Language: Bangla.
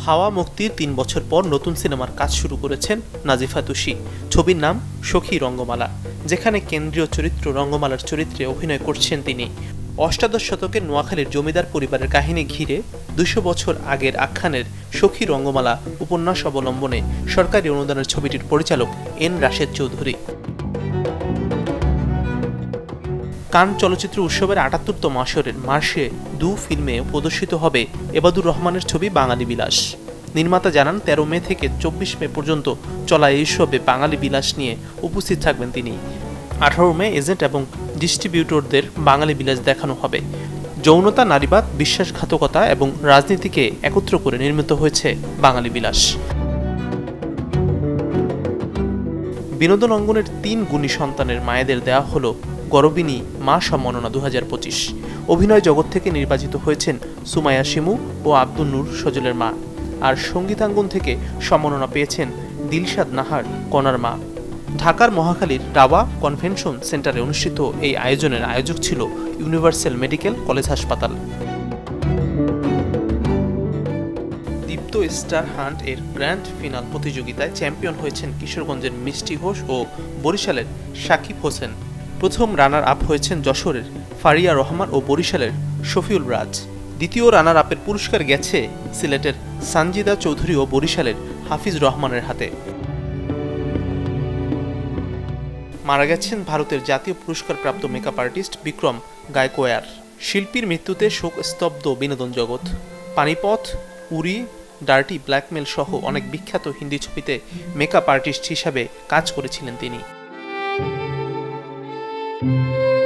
হাওয়া মুক্তির ৩ বছর পর নতুন সিনেমার কাজ শুরু করেছেন নাজিফা তুষি। ছবির নাম সখী রঙ্গমালা, যেখানে কেন্দ্রীয় চরিত্র রঙ্গমালার চরিত্রে অভিনয় করছেন তিনি। অষ্টাদশ শতকের নোয়াখালীর জমিদার পরিবারের কাহিনী ঘিরে ২০০ বছর আগের আখ্যানের সখী রঙ্গমালা উপন্যাস অবলম্বনে সরকারি অনুদানের ছবিটির পরিচালক এন রাশেদ চৌধুরী। কান চলচ্চিত্র উৎসবের ৭৮তম আসরের মার্শে দু ফিল্মে প্রদর্শিত হবে এবাদুর রহমানের ছবি বাঙালি বিলাস। নির্মাতা জানান ১৩ মে থেকে ২৪ মে পর্যন্ত চলা এই উৎসবে বাঙালি বিলাস নিয়ে উপস্থিত থাকবেন তিনি। ১৮ মে এজেন্ট এবং ডিস্ট্রিবিউটরদের বাঙালি বিলাস দেখানো হবে। যৌনতা, নারীবাদ, বিশ্বাসঘাতকতা এবং রাজনীতিকে একত্র করে নির্মিত হয়েছে বাঙালি বিলাস। বিনোদন অঙ্গনের ৩ গুণী সন্তানের মায়েদের দেওয়া হলো গরবিনী মা সম্মাননা ২০২৫। অভিনয় জগৎ থেকে নির্বাচিত হয়েছেন সুমাইয়া শিমু ও আব্দুল নূর সজলের মা, আর সঙ্গীতাঙ্গন থেকে সম্মাননা পেয়েছেন দিলশাদ নাহার কণার মা। ঢাকার মহাখালীর টাওয়া কনভেনশন সেন্টারে অনুষ্ঠিত এই আয়োজনের আয়োজক ছিল ইউনিভার্সাল মেডিকেল কলেজ হাসপাতাল। দীপ্ত স্টার হান্ট এর গ্র্যান্ড ফিনাল প্রতিযোগিতায় চ্যাম্পিয়ন হয়েছেন কিশোরগঞ্জের মিষ্টি ঘোষ ও বরিশালের সাকিব হোসেন। প্রথম রানার আপ হয়েছেন যশোরের ফারিয়া রহমান ও বরিশালের শফিউল রাজ। দ্বিতীয় রানার আপের পুরস্কার গেছে সিলেটের সানজিদা চৌধুরী ও বরিশালের হাফিজ রহমানের হাতে। মারা গেছেন ভারতের জাতীয় পুরস্কারপ্রাপ্ত মেকআপ আর্টিস্ট বিক্রম গায়কোয়ার। শিল্পীর মৃত্যুতে শোক স্তব্ধ বিনোদন জগৎ। পানিপথ, উরি, ডার্টি ব্ল্যাকমেল সহ অনেক বিখ্যাত হিন্দি ছবিতে মেকআপ আর্টিস্ট হিসাবে কাজ করেছিলেন তিনি।